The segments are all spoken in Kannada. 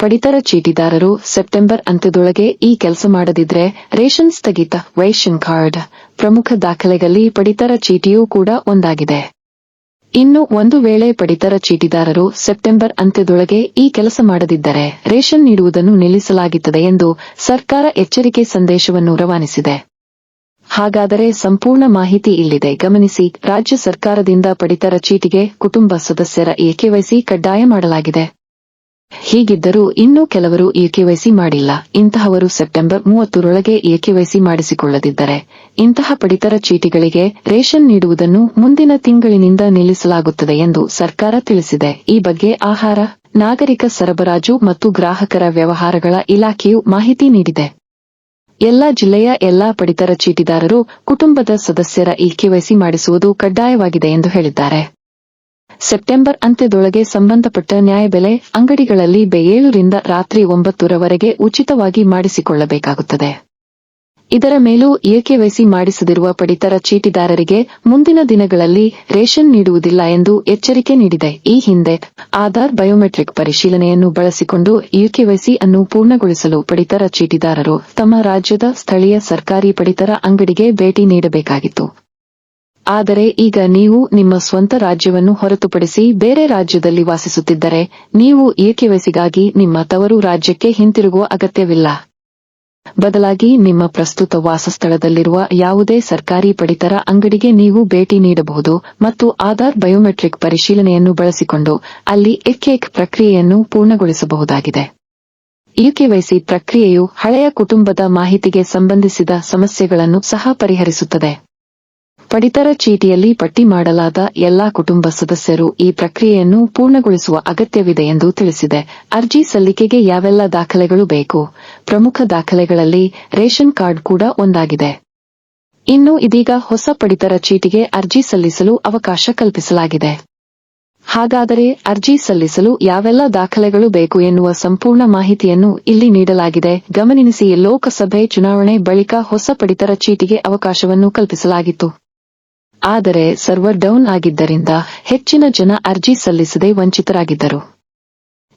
ಪಡಿತರ ಚೀಟಿದಾರರು ಸೆಪ್ಟೆಂಬರ್ ಅಂತ್ಯದೊಳಗೆ ಈ ಕೆಲಸ ಮಾಡದಿದ್ರೆ ರೇಷನ್ ಸ್ಥಗಿತ. ರೇಷನ್ ಕಾರ್ಡ್ ಪ್ರಮುಖ ದಾಖಲೆಗಳಲ್ಲಿ ಪಡಿತರ ಚೀಟಿಯೂ ಕೂಡ ಒಂದಾಗಿದೆ. ಇನ್ನು ಒಂದು ವೇಳೆ ಪಡಿತರ ಚೀಟಿದಾರರು ಸೆಪ್ಟೆಂಬರ್ ಅಂತ್ಯದೊಳಗೆ ಈ ಕೆಲಸ ಮಾಡದಿದ್ದರೆ ರೇಷನ್ ನೀಡುವುದನ್ನು ನಿಲ್ಲಿಸಲಾಗುತ್ತದೆ ಎಂದು ಸರ್ಕಾರ ಎಚ್ಚರಿಕೆ ಸಂದೇಶವನ್ನು ರವಾನಿಸಿದೆ. ಹಾಗಾದರೆ ಸಂಪೂರ್ಣ ಮಾಹಿತಿ ಇಲ್ಲಿದೆ, ಗಮನಿಸಿ. ರಾಜ್ಯ ಸರ್ಕಾರದಿಂದ ಪಡಿತರ ಚೀಟಿಗೆ ಕುಟುಂಬ ಸದಸ್ಯರ ಕೆವೈಸಿ ಕಡ್ಡಾಯ ಮಾಡಲಾಗಿದೆ. ಹೀಗಿದ್ದರೂ ಇನ್ನೂ ಕೆಲವರು ಕೆವೈಸಿ ಮಾಡಿಲ್ಲ. ಇಂತಹವರು ಸೆಪ್ಟೆಂಬರ್ 30ರೊಳಗೆ ಕೆವೈಸಿ ಮಾಡಿಸಿಕೊಳ್ಳದಿದ್ದರೆ ಇಂತಹ ಪಡಿತರ ಚೀಟಿಗಳಿಗೆ ರೇಷನ್ ನೀಡುವುದನ್ನು ಮುಂದಿನ ತಿಂಗಳಿನಿಂದ ನಿಲ್ಲಿಸಲಾಗುತ್ತದೆ ಎಂದು ಸರ್ಕಾರ ತಿಳಿಸಿದೆ. ಈ ಬಗ್ಗೆ ಆಹಾರ, ನಾಗರಿಕ ಸರಬರಾಜು ಮತ್ತು ಗ್ರಾಹಕರ ವ್ಯವಹಾರಗಳ ಇಲಾಖೆಯು ಮಾಹಿತಿ ನೀಡಿದೆ. ಎಲ್ಲಾ ಜಿಲ್ಲೆಯ ಎಲ್ಲಾ ಪಡಿತರ ಚೀಟಿದಾರರು ಕುಟುಂಬದ ಸದಸ್ಯರ ಕೆವೈಸಿ ಮಾಡಿಸುವುದು ಕಡ್ಡಾಯವಾಗಿದೆ ಎಂದು ಹೇಳಿದ್ದಾರೆ. ಸೆಪ್ಟೆಂಬರ್ ಅಂತ್ಯದೊಳಗೆ ಸಂಬಂಧಪಟ್ಟ ನ್ಯಾಯಬೆಲೆ ಅಂಗಡಿಗಳಲ್ಲಿ 7ರಿಂದ ರಾತ್ರಿ 9ರವರೆಗೆ ಉಚಿತವಾಗಿ ಮಾಡಿಸಿಕೊಳ್ಳಬೇಕಾಗುತ್ತದೆ. ಇದರ ಮೇಲೂ ಕೆವೈಸಿ ಮಾಡಿಸದಿರುವ ಪಡಿತರ ಚೀಟಿದಾರರಿಗೆ ಮುಂದಿನ ದಿನಗಳಲ್ಲಿ ರೇಷನ್ ನೀಡುವುದಿಲ್ಲ ಎಂದು ಎಚ್ಚರಿಕೆ ನೀಡಿದೆ. ಈ ಹಿಂದೆ ಆಧಾರ್ ಬಯೋಮೆಟ್ರಿಕ್ ಪರಿಶೀಲನೆಯನ್ನು ಬಳಸಿಕೊಂಡು ಕೆವೈಸಿ ಅನ್ನು ಪೂರ್ಣಗೊಳಿಸಲು ಪಡಿತರ ಚೀಟಿದಾರರು ತಮ್ಮ ರಾಜ್ಯದ ಸ್ಥಳೀಯ ಸರ್ಕಾರಿ ಪಡಿತರ ಅಂಗಡಿಗೆ ಭೇಟಿ ನೀಡಬೇಕಾಗಿತ್ತು. ಆದರೆ ಈಗ ನೀವು ನಿಮ್ಮ ಸ್ವಂತ ರಾಜ್ಯವನ್ನು ಹೊರತುಪಡಿಸಿ ಬೇರೆ ರಾಜ್ಯದಲ್ಲಿ ವಾಸಿಸುತ್ತಿದ್ದರೆ ನೀವು ಕೆವೈಸಿಗಾಗಿ ನಿಮ್ಮ ತವರು ರಾಜ್ಯಕ್ಕೆ ಹಿಂತಿರುಗುವ ಅಗತ್ಯವಿಲ್ಲ. ಬದಲಾಗಿ ನಿಮ್ಮ ಪ್ರಸ್ತುತ ವಾಸಸ್ಥಳದಲ್ಲಿರುವ ಯಾವುದೇ ಸರ್ಕಾರಿ ಪಡಿತರ ಅಂಗಡಿಗೆ ನೀವು ಭೇಟಿ ನೀಡಬಹುದು ಮತ್ತು ಆಧಾರ್ ಬಯೋಮೆಟ್ರಿಕ್ ಪರಿಶೀಲನೆಯನ್ನು ಬಳಸಿಕೊಂಡು ಅಲ್ಲಿ ಪ್ರಕ್ರಿಯೆಯನ್ನು ಪೂರ್ಣಗೊಳಿಸಬಹುದಾಗಿದೆ. ಕೆವೈಸಿ ಪ್ರಕ್ರಿಯೆಯು ಹಳೆಯ ಕುಟುಂಬದ ಮಾಹಿತಿಗೆ ಸಂಬಂಧಿಸಿದ ಸಮಸ್ಯೆಗಳನ್ನು ಸಹ ಪರಿಹರಿಸುತ್ತದೆ. ಪಡಿತರ ಚೀಟಿಯಲ್ಲಿ ಪಟ್ಟಿ ಮಾಡಲಾದ ಎಲ್ಲಾ ಕುಟುಂಬ ಸದಸ್ಯರು ಈ ಪ್ರಕ್ರಿಯೆಯನ್ನು ಪೂರ್ಣಗೊಳಿಸುವ ಅಗತ್ಯವಿದೆ ಎಂದು ತಿಳಿಸಿದೆ. ಅರ್ಜಿ ಸಲ್ಲಿಕೆಗೆ ಯಾವೆಲ್ಲ ದಾಖಲೆಗಳು ಬೇಕು? ಪ್ರಮುಖ ದಾಖಲೆಗಳಲ್ಲಿ ರೇಷನ್ ಕಾರ್ಡ್ ಕೂಡ ಒಂದಾಗಿದೆ. ಇನ್ನು ಇದೀಗ ಹೊಸ ಪಡಿತರ ಚೀಟಿಗೆ ಅರ್ಜಿ ಸಲ್ಲಿಸಲು ಅವಕಾಶ ಕಲ್ಪಿಸಲಾಗಿದೆ. ಹಾಗಾದರೆ ಅರ್ಜಿ ಸಲ್ಲಿಸಲು ಯಾವೆಲ್ಲ ದಾಖಲೆಗಳು ಬೇಕು ಎನ್ನುವ ಸಂಪೂರ್ಣ ಮಾಹಿತಿಯನ್ನು ಇಲ್ಲಿ ನೀಡಲಾಗಿದೆ. ಗಮನಿಸಿ, ಲೋಕಸಭೆ ಚುನಾವಣೆ ಬಳಿಕ ಹೊಸ ಪಡಿತರ ಚೀಟಿಗೆ ಅವಕಾಶವನ್ನು ಕಲ್ಪಿಸಲಾಗಿತ್ತು. ಆದರೆ ಸರ್ವರ್ ಡೌನ್ ಆಗಿದ್ದರಿಂದ ಹೆಚ್ಚಿನ ಜನ ಅರ್ಜಿ ಸಲ್ಲಿಸದೆ ವಂಚಿತರಾಗಿದ್ದರು.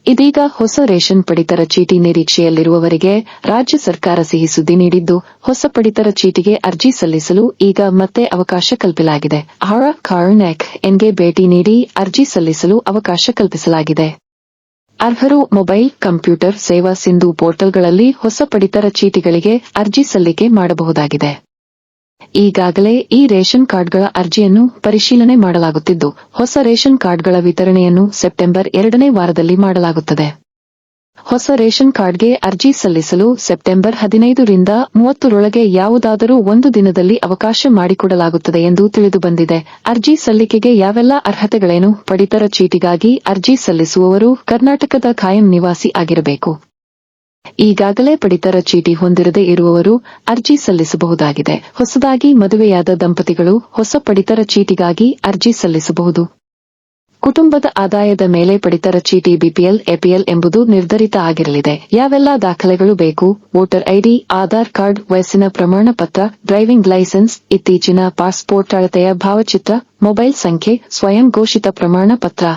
ಇದೀಗ ಹೊಸ ರೇಷನ್ ಪಡಿತರ ಚೀಟಿ ನಿರೀಕ್ಷೆಯಲ್ಲಿರುವವರಿಗೆ ರಾಜ್ಯ ಸರ್ಕಾರ ಸಿಹಿ ಸುದ್ದಿ ನೀಡಿದ್ದು, ಹೊಸ ಪಡಿತರ ಚೀಟಿಗೆ ಅರ್ಜಿ ಸಲ್ಲಿಸಲು ಈಗ ಮತ್ತೆ ಅವಕಾಶ ಕಲ್ಪಿಸಲಾಗಿದೆ. ಎನ್ಗೆ ಭೇಟಿ ನೀಡಿ ಅರ್ಜಿ ಸಲ್ಲಿಸಲು ಅವಕಾಶ ಕಲ್ಪಿಸಲಾಗಿದೆ. ಅರ್ಹರು ಮೊಬೈಲ್, ಕಂಪ್ಯೂಟರ್ ಸೇವಾ ಸಿಂಧು ಪೋರ್ಟಲ್ಗಳಲ್ಲಿ ಹೊಸ ಪಡಿತರ ಚೀಟಿಗಳಿಗೆ ಅರ್ಜಿ ಸಲ್ಲಿಕೆ ಮಾಡಬಹುದಾಗಿದೆ. ಈಗಾಗಲೇ ಈ ರೇಷನ್ ಕಾರ್ಡ್ಗಳ ಅರ್ಜಿಯನ್ನು ಪರಿಶೀಲನೆ ಮಾಡಲಾಗುತ್ತಿದ್ದು, ಹೊಸ ರೇಷನ್ ಕಾರ್ಡ್ಗಳ ವಿತರಣೆಯನ್ನು ಸೆಪ್ಟೆಂಬರ್ 2ನೇ ವಾರದಲ್ಲಿ ಮಾಡಲಾಗುತ್ತದೆ. ಹೊಸ ರೇಷನ್ ಕಾರ್ಡ್ಗೆ ಅರ್ಜಿ ಸಲ್ಲಿಸಲು ಸೆಪ್ಟೆಂಬರ್ 15ರಿಂದ 30ರೊಳಗೆ ಯಾವುದಾದರೂ ಒಂದು ದಿನದಲ್ಲಿ ಅವಕಾಶ ಮಾಡಿಕೊಡಲಾಗುತ್ತದೆ ಎಂದು ತಿಳಿದುಬಂದಿದೆ. ಅರ್ಜಿ ಸಲ್ಲಿಕೆಗೆ ಯಾವೆಲ್ಲ ಅರ್ಹತೆಗಳೇನು? ಪಡಿತರ ಚೀಟಿಗಾಗಿ ಅರ್ಜಿ ಸಲ್ಲಿಸುವವರು ಕರ್ನಾಟಕದ ಕಾಯಂ ನಿವಾಸಿ ಆಗಿರಬೇಕು. ಈಗಾಗಲೇ ಪಡಿತರ ಚೀಟಿ ಹೊಂದಿರದೇ ಇರುವವರು ಅರ್ಜಿ ಸಲ್ಲಿಸಬಹುದಾಗಿದೆ. ಹೊಸದಾಗಿ ಮದುವೆಯಾದ ದಂಪತಿಗಳು ಹೊಸ ಪಡಿತರ ಚೀಟಿಗಾಗಿ ಅರ್ಜಿ ಸಲ್ಲಿಸಬಹುದು. ಕುಟುಂಬದ ಆದಾಯದ ಮೇಲೆ ಪಡಿತರ ಚೀಟಿ ಬಿಪಿಎಲ್, ಎಪಿಎಲ್ ಎಂಬುದು ನಿರ್ಧರಿತ ಆಗಿರಲಿದೆ. ಯಾವೆಲ್ಲ ದಾಖಲೆಗಳು ಬೇಕು? ವೋಟರ್ ಐಡಿ, ಆಧಾರ್ ಕಾರ್ಡ್, ವಯಸ್ಸಿನ ಪ್ರಮಾಣ ಪತ್ರ, ಡ್ರೈವಿಂಗ್ ಲೈಸೆನ್ಸ್, ಇತ್ತೀಚಿನ ಪಾಸ್ಪೋರ್ಟ್ ಅಳತೆಯ ಭಾವಚಿತ್ರ, ಮೊಬೈಲ್ ಸಂಖ್ಯೆ, ಸ್ವಯಂ ಘೋಷಿತ ಪ್ರಮಾಣ ಪತ್ರ.